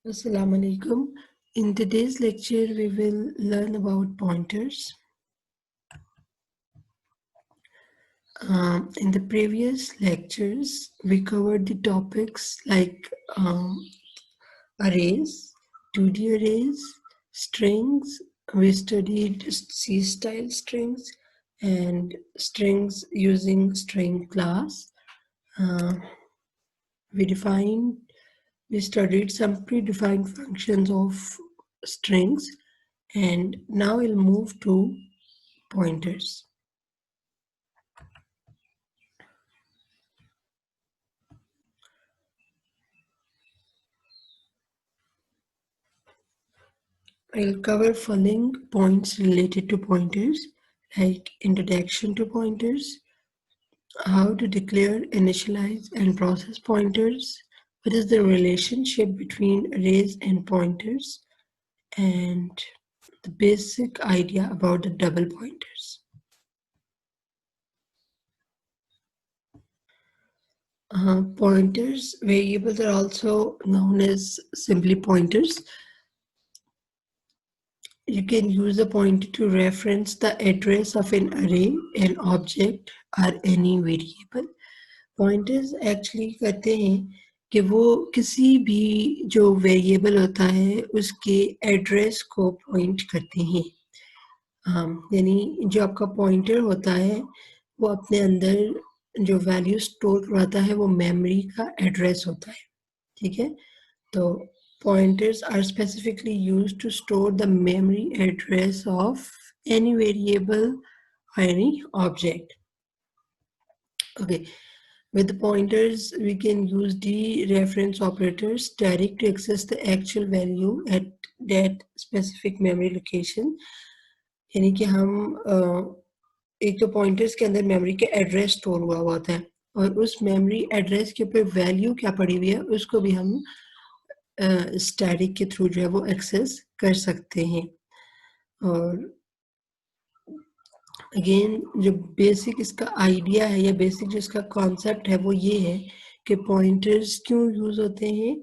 Assalamu alaikum. In today's lecture, we will learn about pointers. In the previous lectures, we covered the topics like arrays, 2D arrays, strings. We studied C-style strings and strings using string class. We studied some predefined functions of strings, and now we'll move to pointers. I'll cover following points related to pointers, like introduction to pointers, how to declare, initialize, and process pointers, what is the relationship between arrays and pointers, and the basic idea about the double pointers. Pointers, variables are also known as simply pointers. You can use a pointer to reference the address of an array, an object, or any variable. Pointers actually कहते हैं कि वो किसी भी जो variable होता है उसके एड्रेस को पॉइंट करते हैं. यानी जो आपका पॉइंटर होता है वो अपने अंदर जो वैल्यू स्टोर करवाता है वो मेमोरी का एड्रेस होता है. ठीक है, तो pointers are specifically used to store the memory address of any variable or any object. Okay, with the pointers we can use dereference operators direct to access the actual value at that specific memory location. यानी कि हम एक तो pointers के अंदर memory के address store हुआ होता है और उस मेमोरी एड्रेस के ऊपर वैल्यू क्या पड़ी हुई है उसको भी हम स्टैटिक के थ्रू जो है वो एक्सेस कर सकते हैं. और अगेन जो बेसिक इसका आइडिया है या बेसिक जो इसका कॉन्सेप्ट है वो ये है कि पॉइंटर्स क्यों यूज़ होते हैं.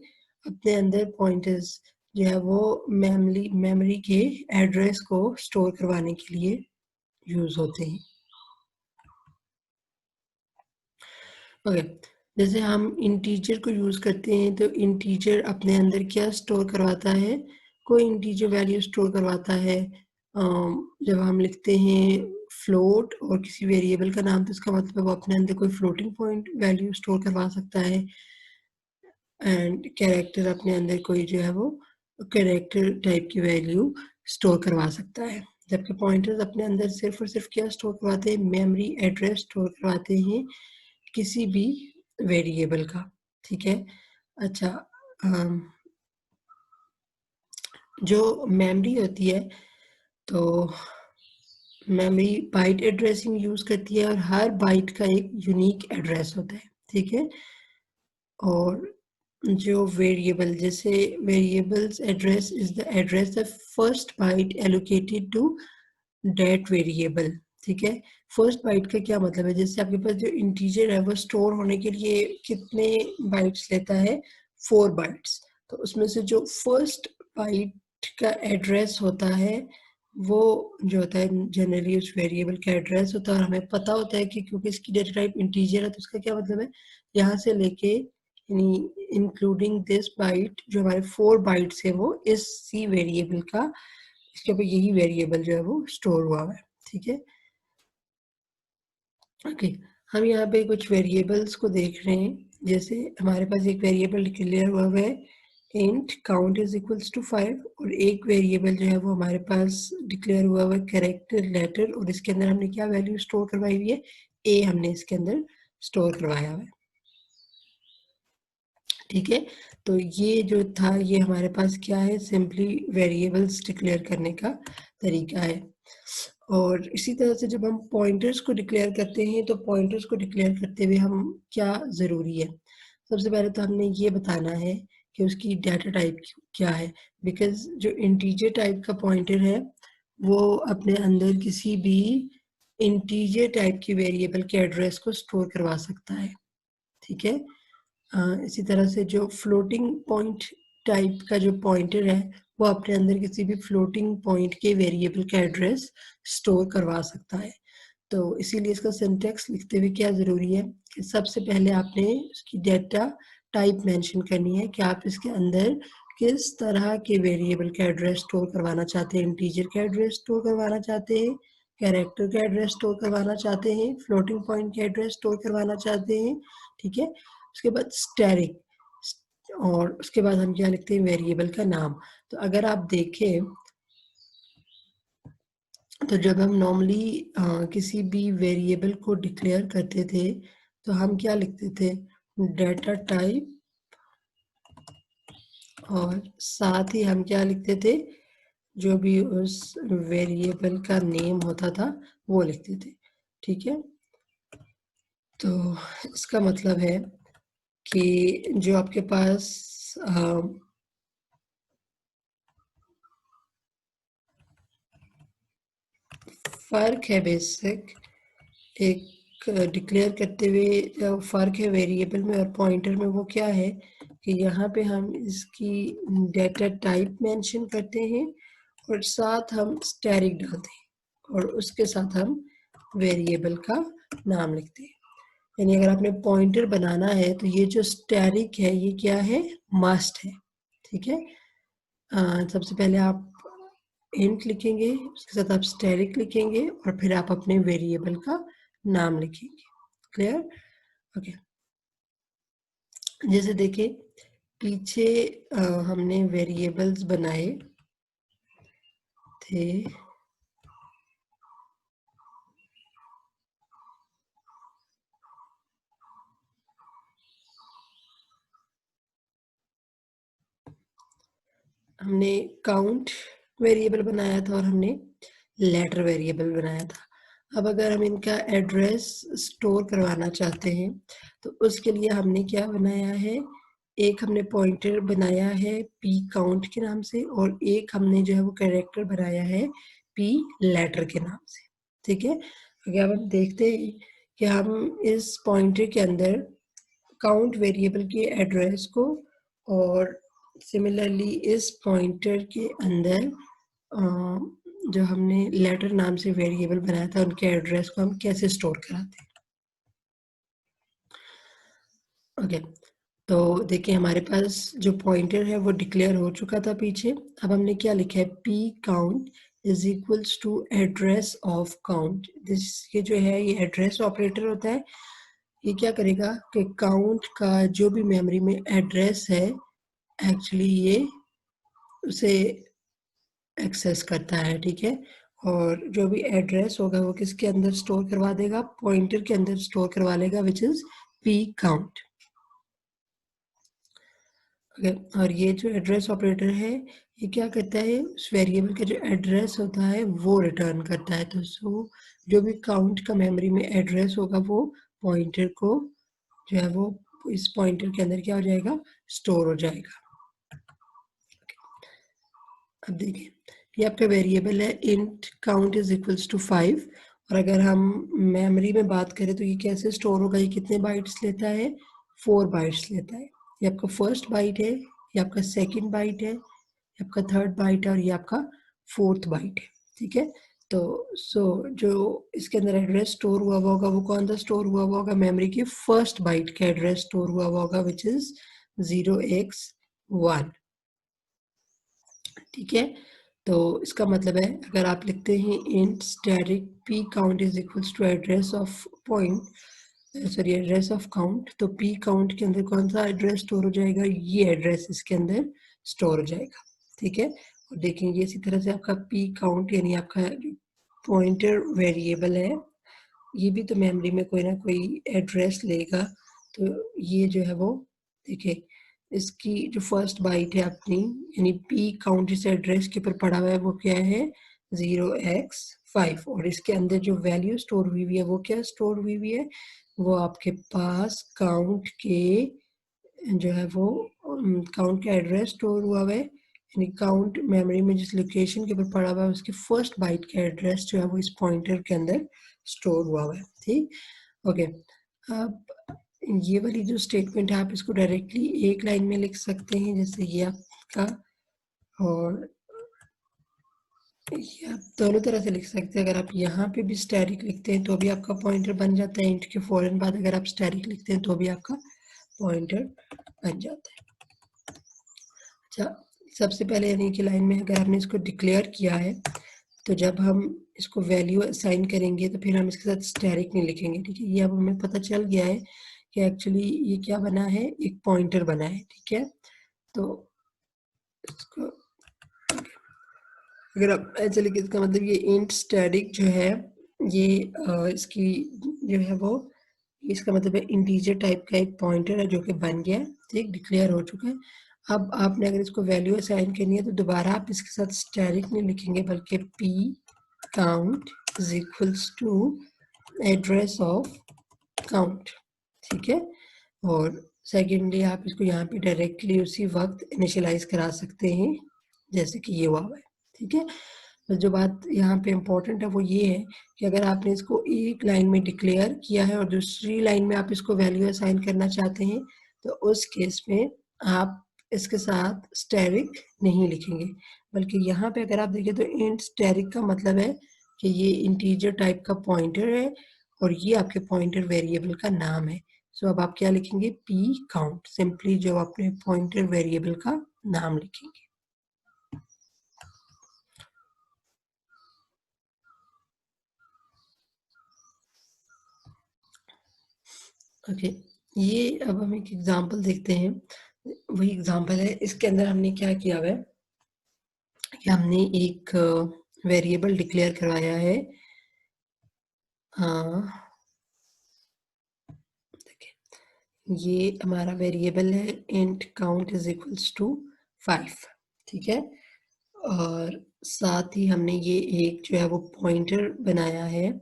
अपने अंदर पॉइंटर्स जो है वो मेमोरी के एड्रेस को स्टोर करवाने के लिए यूज़ होते हैं. ओके, जैसे हम इंटीजर को यूज़ करते हैं तो इंटीजर अपने अंदर क्या स्टोर करवाता है, कोई इंटीजर वैल्यू स्टोर करवाता है. जब हम लिखते हैं फ्लोट और किसी वेरिएबल का नाम तो इसका मतलब वो अपने अंदर कोई फ्लोटिंग पॉइंट वैल्यू स्टोर करवा सकता है. एंड कैरेक्टर अपने अंदर कोई जो है वो कैरेक्टर टाइप की वैल्यू स्टोर करवा सकता है. जबकि पॉइंटर्स अपने अंदर सिर्फ और सिर्फ क्या स्टोर करवाते हैं, मेमोरी एड्रेस स्टोर करवाते हैं किसी भी वेरिएबल का. ठीक है, अच्छा, जो मेमोरी होती है तो मेमोरी बाइट एड्रेसिंग यूज़ करती है और हर बाइट का एक यूनिक एड्रेस होता है. ठीक है, और जो वेरिएबल जैसे variables address is the address the first byte allocated to that variable. ठीक है, फर्स्ट बाइट का क्या मतलब है, जैसे आपके पास जो इंटीजर है वो स्टोर होने के लिए कितने बाइट्स लेता है, 4 बाइट्स. तो उसमें से जो फर्स्ट बाइट का एड्रेस होता है वो जो होता है जनरली उस वेरिएबल का एड्रेस होता है. और हमें पता होता है कि क्योंकि इसकी डेटा टाइप इंटीजर है तो उसका क्या मतलब है, यहाँ से लेके यानी इंक्लूडिंग दिस बाइट जो हमारे 4 बाइट्स है वो इस सी वेरिएबल का, इसके ऊपर यही वेरिएबल जो है वो स्टोर हुआ है. ठीक है, ओके, हम यहाँ पे कुछ वेरिएबल्स को देख रहे हैं. जैसे हमारे पास एक वेरिएबल डिक्लेयर हुआ है int count is equals to 5 और एक वेरिएबल जो है वो हमारे पास डिक्लेयर हुआ है कैरेक्टर लेटर और इसके अंदर हमने क्या वैल्यू स्टोर करवाई हुई है, ए हमने इसके अंदर स्टोर करवाया हुआ है. ठीक है, तो ये जो था ये हमारे पास क्या है, सिंपली वेरिएबल्स डिक्लेयर करने का तरीका है. और इसी तरह से जब हम पॉइंटर्स को डिक्लेयर करते हैं तो पॉइंटर्स को डिक्लेयर करते हुए हम क्या ज़रूरी है, सबसे पहले तो हमने ये बताना है कि उसकी डाटा टाइप क्या है. बिकॉज जो इंटीजर टाइप का पॉइंटर है वो अपने अंदर किसी भी इंटीजर टाइप की वेरिएबल के एड्रेस को स्टोर करवा सकता है. ठीक है, इसी तरह से जो फ्लोटिंग पॉइंट टाइप का जो पॉइंटर है वो अपने अंदर किसी भी फ्लोटिंग पॉइंट के वेरिएबल का एड्रेस स्टोर करवा सकता है। तो इसीलिए इसका सिंटैक्स लिखते हुए क्या ज़रूरी है कि सबसे पहले आपने उसकी डेटा टाइप मेंशन करनी है कि आप इसके अंदर किस तरह के वेरिएबल का एड्रेस स्टोर करवाना चाहते हैं। इंटीजर का एड्रेस स्टोर करवाना चाहते हैं, कैरेक्टर का एड्रेस स्टोर करवाना चाहते हैं, फ्लोटिंग पॉइंट का एड्रेस स्टोर करवाना चाहते हैं, ठीक है। उसके बाद स्टैटिक, और उसके बाद हम क्या लिखते हैं, वेरिएबल का नाम। तो अगर आप देखें तो जब हम नॉर्मली किसी भी वेरिएबल को डिक्लेयर करते थे तो हम क्या लिखते थे, डेटा टाइप, और साथ ही हम क्या लिखते थे, जो भी उस वेरिएबल का नेम होता था वो लिखते थे, ठीक है। तो इसका मतलब है कि जो आपके पास फ़र्क है बेसिक, एक डिक्लेयर करते हुए जो फ़र्क है वेरिएबल में और पॉइंटर में, वो क्या है कि यहाँ पे हम इसकी डेटा टाइप मेंशन करते हैं और साथ हम स्टैटिक डालते हैं और उसके साथ हम वेरिएबल का नाम लिखते हैं। यानी अगर आपने पॉइंटर बनाना है तो ये जो स्टैटिक है ये क्या है, मस्ट है, ठीक है। सबसे पहले आप इंट लिखेंगे, उसके साथ आप स्टैटिक लिखेंगे और फिर आप अपने वेरिएबल का नाम लिखेंगे। क्लियर? ओके। जैसे देखिए पीछे हमने वेरिएबल्स बनाए थे, हमने काउंट वेरिएबल बनाया था और हमने लेटर वेरिएबल बनाया था। अब अगर हम इनका एड्रेस स्टोर करवाना चाहते हैं तो उसके लिए हमने क्या बनाया है, एक हमने पॉइंटर बनाया है पी काउंट के नाम से और एक हमने जो है वो कैरेक्टर बनाया है पी लेटर के नाम से, ठीक है। अगर हम देखते हैं कि हम इस पॉइंटर के अंदर काउंट वेरिएबल के एड्रेस को और सिमिलरली इस पॉइंटर के अंदर जो हमने लेटर नाम से वेरिएबल बनाया था उनके एड्रेस को हम कैसे स्टोर कराते हैं। ओके, तो देखिए हमारे पास जो पॉइंटर है वो डिक्लेयर हो चुका था पीछे। अब हमने क्या लिखा है, P count is equals to address of count. ये जो है ये एड्रेस ऑपरेटर होता है। ये क्या करेगा कि काउंट का जो भी मेमोरी में एड्रेस है एक्चुअली ये उसे एक्सेस करता है, ठीक है। और जो भी एड्रेस होगा वो किसके अंदर स्टोर करवा देगा, पॉइंटर के अंदर स्टोर करवा लेगा, which is P count. Okay, और ये जो एड्रेस ऑपरेटर है ये क्या करता है, उस वेरिएबल का जो एड्रेस होता है वो रिटर्न करता है। तो जो भी काउंट का मेमोरी में एड्रेस होगा वो पॉइंटर को जो है वो इस पॉइंटर के अंदर क्या हो जाएगा, स्टोर हो जाएगा। अब देखिए ये आपका वेरिएबल है int count is equals to 5 और अगर हम मेमोरी में बात करें तो ये कैसे स्टोर होगा, ये कितने बाइट्स लेता है, 4 बाइट्स लेता है। ये आपका फर्स्ट बाइट है, ये आपका सेकंड बाइट है, ये आपका थर्ड बाइट है और ये आपका फोर्थ बाइट है, ठीक है। तो जो इसके अंदर एड्रेस स्टोर हुआ हुआ होगा वो कौन सा स्टोर हुआ हुआ होगा, मेमोरी के फर्स्ट बाइट का एड्रेस स्टोर हुआ हुआ होगा विच इज 0x1, ठीक है। तो इसका मतलब है अगर आप लिखते हैं int static P count is equals to address of point, sorry address of count, तो पी काउंट के अंदर कौन सा एड्रेस स्टोर हो जाएगा, ये एड्रेस इसके अंदर स्टोर हो जाएगा, ठीक है। और देखेंगे इसी तरह से आपका पी काउंट यानी आपका पॉइंटर वेरिएबल है ये भी तो मेमोरी में कोई ना कोई एड्रेस लेगा। तो ये जो है वो देखिए इसकी जो फर्स्ट बाइट है अपनी यानी पी काउंट जिस एड्रेस के ऊपर पड़ा हुआ है वो क्या है 0x5 और इसके अंदर जो वैल्यू स्टोर हुई हुई है वो क्या स्टोर हुई हुई है, वो आपके पास काउंट के जो है वो काउंट का एड्रेस स्टोर हुआ है यानी काउंट मेमोरी में जिस लोकेशन के ऊपर पड़ा हुआ है उसके फर्स्ट बाइट का एड्रेस जो है वो इस पॉइंटर के अंदर स्टोर हुआ है, ठीक। ओके, अब ये वाली जो स्टेटमेंट है आप इसको डायरेक्टली एक लाइन में लिख सकते हैं, जैसे ये आपका, और ये आप दोनों तरह से लिख सकते हैं। अगर आप यहाँ पे भी स्टैटिक लिखते हैं तो भी आपका पॉइंटर बन जाता है, इंट के फौरन बाद अगर आप स्टैटिक लिखते हैं तो भी आपका पॉइंटर बन जाता है। अच्छा, सबसे पहले यानी कि लाइन में अगर आपने इसको डिक्लेयर किया है तो जब हम इसको वैल्यू असाइन करेंगे तो फिर हम इसके साथ स्टैटिक नहीं लिखेंगे, ठीक है। ये अब हमें पता चल गया है कि एक्चुअली ये क्या बना है, एक पॉइंटर बना है, ठीक है। तो इसको अगर आप ऐसे लिखे इसका मतलब ये इंट स्टैटिक जो है ये इसकी जो है वो, इसका मतलब है इंटीजर टाइप का एक पॉइंटर है जो कि बन गया है, ठीक, डिक्लेयर हो चुका है। अब आपने अगर इसको वैल्यू असाइन करनी है तो दोबारा आप इसके साथ स्टैटिक नहीं लिखेंगे बल्कि p count is equals to address of count, ठीक है। और सेकेंडली आप इसको यहाँ पे डायरेक्टली उसी वक्त इनिशियलाइज करा सकते हैं जैसे कि ये हुआ है, ठीक है। तो जो बात यहाँ पे इम्पोर्टेंट है वो ये है कि अगर आपने इसको एक लाइन में डिक्लेयर किया है और दूसरी लाइन में आप इसको वैल्यू असाइन करना चाहते हैं तो उस केस में आप इसके साथ स्टैटिक नहीं लिखेंगे, बल्कि यहाँ पे अगर आप देखें तो इंट स्टैटिक का मतलब है कि ये इंटीजर टाइप का पॉइंटर है और ये आपके पॉइंटर वेरिएबल का नाम है। सो अब आप क्या लिखेंगे, p काउंट, सिंपली जो अपने पॉइंटर वेरिएबल का नाम लिखेंगे। ओके, ये अब हम एक एग्जांपल देखते हैं। वही एग्जांपल है, इसके अंदर हमने क्या किया हुआ है कि हमने एक वेरिएबल डिक्लेयर करवाया है, देखिए ये हमारा वेरिएबल है int count is equals to 5, ठीक है। और साथ ही हमने ये एक जो है वो पॉइंटर बनाया है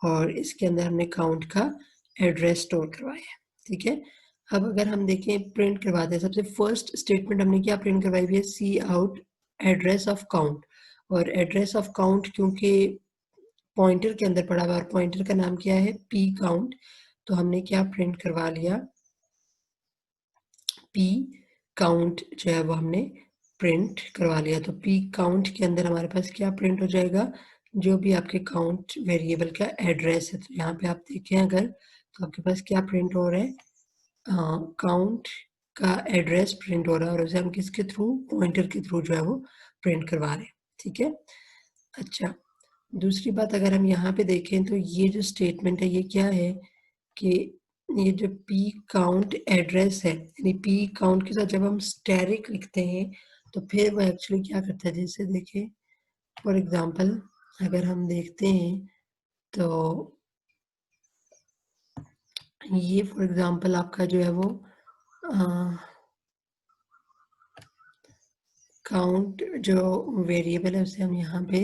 और इसके अंदर हमने काउंट का एड्रेस स्टोर करवाया है, ठीक है। अब अगर हम देखें प्रिंट करवाते हैं, सबसे फर्स्ट स्टेटमेंट हमने क्या प्रिंट करवाई हुई है, सी आउट एड्रेस ऑफ काउंट। और एड्रेस ऑफ काउंट क्योंकि पॉइंटर के अंदर पड़ा हुआ और पॉइंटर का नाम क्या है, पी काउंट, तो हमने क्या प्रिंट करवा लिया, पी काउंट जो है वो हमने प्रिंट करवा लिया। तो पी काउंट के अंदर हमारे पास क्या प्रिंट हो जाएगा, जो भी आपके काउंट वेरिएबल का एड्रेस है। तो यहाँ पे आप देखें अगर तो आपके पास क्या प्रिंट हो रहा है, काउंट का एड्रेस प्रिंट हो रहा है और उसे हम किसके थ्रू, पॉइंटर के थ्रू जो है वो प्रिंट करवा रहे हैं, ठीक है। अच्छा, दूसरी बात अगर हम यहाँ पे देखें तो ये जो स्टेटमेंट है ये क्या है कि ये जो p काउंट एड्रेस है, यानी p काउंट के साथ जब हम स्टैटिक लिखते हैं तो फिर वो एक्चुअली क्या करता है, जैसे देखिए फॉर एग्जांपल अगर हम देखते हैं तो ये फॉर एग्जांपल आपका जो है वो काउंट जो वेरिएबल है उसे हम यहाँ पे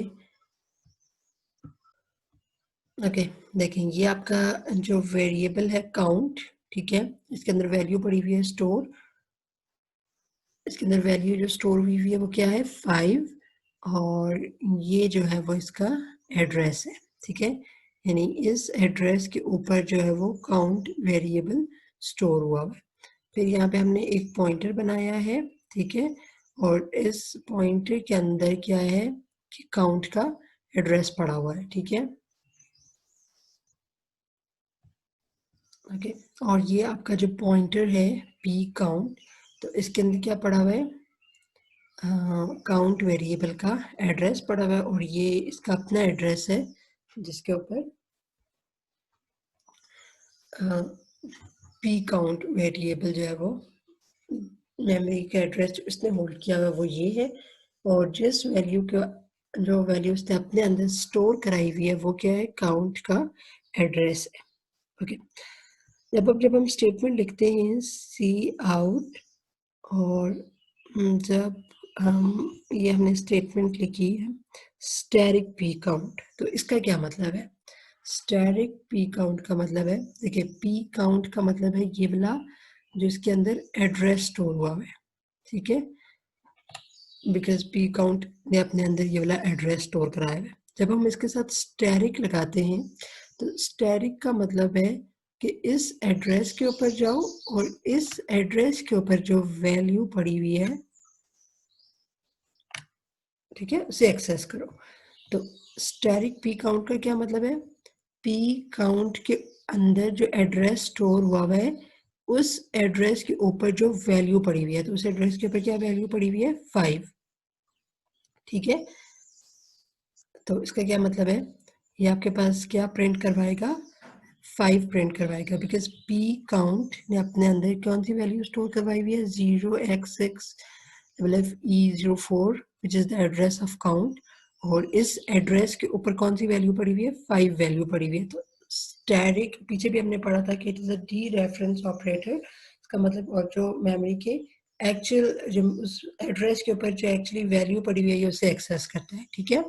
ओके देखें, ये आपका जो वेरिएबल है काउंट, ठीक है, इसके अंदर वैल्यू पड़ी हुई है स्टोर, इसके अंदर वैल्यू जो स्टोर हुई हुई है वो क्या है 5, और ये जो है वो इसका एड्रेस है, ठीक है। यानी इस एड्रेस के ऊपर जो है वो काउंट वेरिएबल स्टोर हुआ है। फिर यहाँ पे हमने एक पॉइंटर बनाया है, ठीक है, और इस पॉइंटर के अंदर क्या है कि काउंट का एड्रेस पड़ा हुआ है, ठीक है। ओके, और ये आपका जो पॉइंटर है p काउंट, तो इसके अंदर क्या पड़ा हुआ है, काउंट वेरिएबल का एड्रेस पड़ा हुआ है और ये इसका अपना एड्रेस है जिसके ऊपर p काउंट वेरिएबल जो है वो मेमोरी का एड्रेस जो इसने होल्ड किया हुआ है वो ये है, और जिस वैल्यू का जो वैल्यू उसने अपने अंदर स्टोर कराई हुई है वो क्या है, काउंट का एड्रेस है। ओके, जब हम स्टेटमेंट लिखते हैं सी आउट, और जब हम ये हमने स्टेटमेंट लिखी है स्टैटिक पी काउंट, तो इसका क्या मतलब है, स्टैटिक पी काउंट का मतलब है, देखिए पी काउंट का मतलब है ये वाला जो इसके अंदर एड्रेस स्टोर हुआ है, ठीक है, बिकॉज पी काउंट ने अपने अंदर ये वाला एड्रेस स्टोर कराया है। जब हम इसके साथ स्टैटिक लगाते हैं तो स्टैटिक का मतलब है कि इस एड्रेस के ऊपर जाओ और इस एड्रेस के ऊपर जो वैल्यू पड़ी हुई है, ठीक है, उसे एक्सेस करो। तो स्टैटिक पी काउंट का क्या मतलब है? पी काउंट के अंदर जो एड्रेस स्टोर हुआ है उस एड्रेस के ऊपर जो वैल्यू पड़ी हुई है, तो उस एड्रेस के ऊपर क्या वैल्यू पड़ी हुई है? 5, ठीक है। तो इसका क्या मतलब है? ये आपके पास क्या प्रिंट करवाएगा? 5 प्रिंट करवाएगा, बिकॉज पी काउंट ने अपने अंदर कौन सी वैल्यू स्टोर करवाई हुई है? 0x6FFE04 which is the address of count, और इस एड्रेस के ऊपर कौन सी वैल्यू पड़ी हुई है? 5 वैल्यू पड़ी हुई है। तो स्टैटिक पीछे भी हमने पढ़ा था कि it is a D reference operator. इसका मतलब, और जो मेमोरी के एक्चुअल उस एड्रेस के ऊपर जो एक्चुअली वैल्यू पड़ी हुई है उसे एक्सेस करता है, ठीक है।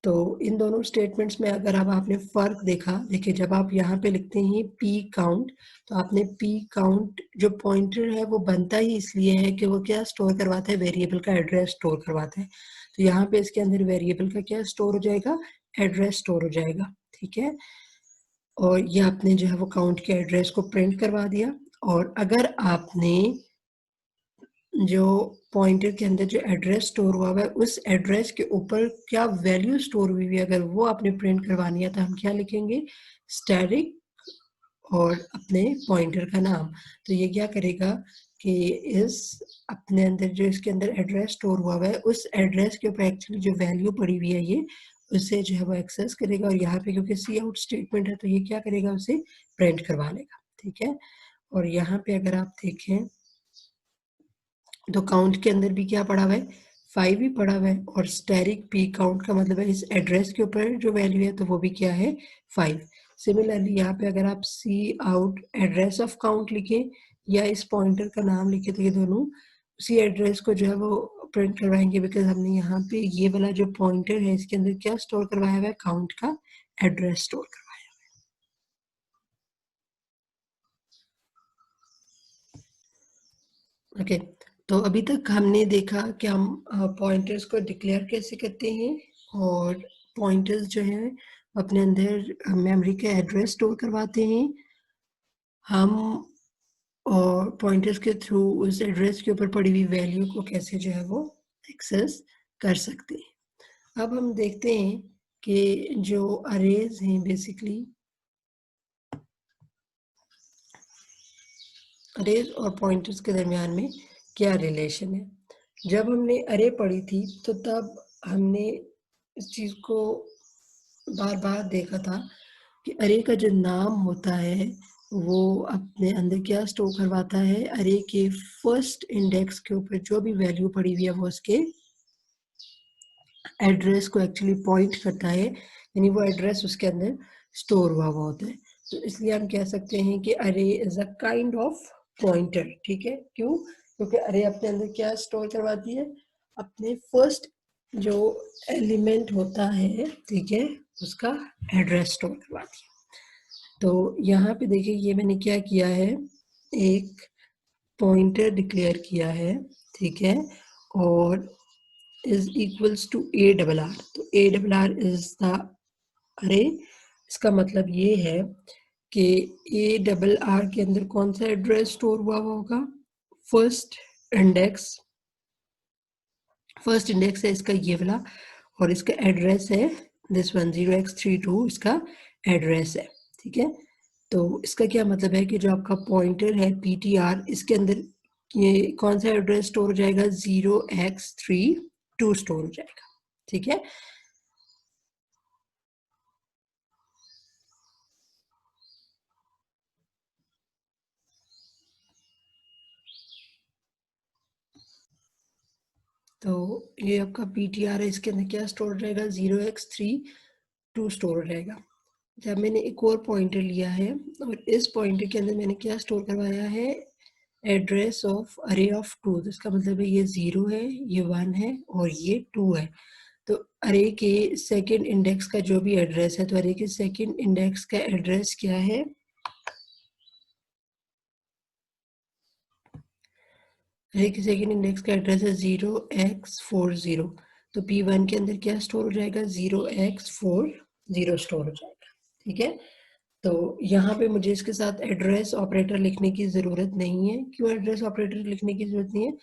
तो इन दोनों स्टेटमेंट्स में अगर अब आपने फ़र्क देखा, देखिए जब आप यहाँ पे लिखते हैं पी काउंट, तो आपने पी काउंट जो पॉइंटर है वो बनता ही इसलिए है कि वो क्या स्टोर करवाता है? वेरिएबल का एड्रेस स्टोर करवाता है। तो यहाँ पे इसके अंदर वेरिएबल का क्या स्टोर हो जाएगा? एड्रेस स्टोर हो जाएगा, ठीक है। और ये आपने जो है वो काउंट के एड्रेस को प्रिंट करवा दिया। और अगर आपने जो पॉइंटर के अंदर जो एड्रेस स्टोर हुआ है उस एड्रेस के ऊपर क्या वैल्यू स्टोर हुई है, अगर वो आपने प्रिंट करवानी है तो हम क्या लिखेंगे? स्टैटिक और अपने पॉइंटर का नाम। तो ये क्या करेगा कि इस अपने अंदर जो इसके अंदर एड्रेस स्टोर हुआ है उस एड्रेस के ऊपर एक्चुअली जो वैल्यू पड़ी हुई है ये उससे जो है वो एक्सेस करेगा, और यहाँ पे क्योंकि सी आउट स्टेटमेंट है तो ये क्या करेगा? उसे प्रिंट करवा लेगा, ठीक है। और यहाँ पे अगर आप देखें तो काउंट के अंदर भी क्या पड़ा हुआ है? 5 ही पड़ा हुआ है, और स्टैटिक पी काउंट का मतलब है इस एड्रेस के ऊपर जो वैल्यू है तो वो भी क्या है? 5। सिमिलरली यहाँ पे अगर आप सी आउट एड्रेस ऑफ काउंट लिखें या इस पॉइंटर का नाम लिखे तो ये दोनों उसी एड्रेस को जो है वो प्रिंट करवाएंगे, बिकॉज हमने यहाँ पे ये वाला जो पॉइंटर है इसके अंदर क्या स्टोर करवाया हुआ है? काउंट का एड्रेस स्टोर करवाया। ओके, तो अभी तक हमने देखा कि हम पॉइंटर्स को डिक्लेयर कैसे करते हैं, और पॉइंटर्स जो हैं अपने अंदर मेमोरी का एड्रेस स्टोर करवाते हैं। हम और पॉइंटर्स के थ्रू उस एड्रेस के ऊपर पड़ी हुई वैल्यू को कैसे जो है वो एक्सेस कर सकते हैं। अब हम देखते हैं कि जो अरेज हैं बेसिकली, अरेज और पॉइंटर्स के दरमियान में क्या रिलेशन है। जब हमने अरे पढ़ी थी तो तब हमने इस चीज़ को बार बार देखा था कि अरे का जो नाम होता है वो अपने अंदर क्या स्टोर करवाता है? अरे के फर्स्ट इंडेक्स के ऊपर जो भी वैल्यू पड़ी हुई है वो उसके एड्रेस को एक्चुअली पॉइंट करता है, यानी वो एड्रेस उसके अंदर स्टोर हुआ हुआ होता है। तो इसलिए हम कह सकते हैं कि अरे is a kind of pointer, ठीक है। क्यों? क्योंकि अरे अपने अंदर क्या स्टोर करवाती है? अपने फर्स्ट जो एलिमेंट होता है, ठीक है, उसका एड्रेस स्टोर करवाती है। तो यहाँ पे देखिए ये मैंने क्या किया है, एक पॉइंटर डिक्लेयर किया है, ठीक है, और is equals to a double r, तो a double r is the array। इसका मतलब ये है कि a double r के अंदर कौन सा एड्रेस स्टोर हुआ होगा? फर्स्ट इंडेक्स, फर्स्ट इंडेक्स है इसका ये वाला, और इसका एड्रेस है दिस वन 0x32, इसका एड्रेस है, ठीक है। तो इसका क्या मतलब है कि जो आपका पॉइंटर है ptr, इसके अंदर ये कौन सा एड्रेस स्टोर हो जाएगा? 0x32 स्टोर हो जाएगा, ठीक है। तो ये आपका ptr है, इसके अंदर क्या स्टोर हो जाएगा? 0x32 स्टोर हो जाएगा। जब मैंने एक और पॉइंटर लिया है और इस पॉइंटर के अंदर मैंने क्या स्टोर करवाया है? एड्रेस ऑफ अरे ऑफ 2, तो इसका मतलब है ये 0 है, ये 1 है और ये 2 है। तो अरे के सेकंड इंडेक्स का जो भी एड्रेस है, तो अरे के सेकंड इंडेक्स का एड्रेस क्या है? अरे के सेकंड इंडेक्स का एड्रेस है 0x40। तो P1 के अंदर क्या स्टोर हो जाएगा? 0x40 स्टोर हो जाएगा, ठीक है। तो यहाँ पे मुझे इसके साथ एड्रेस ऑपरेटर लिखने की ज़रूरत नहीं है। क्यों एड्रेस ऑपरेटर लिखने की ज़रूरत नहीं है?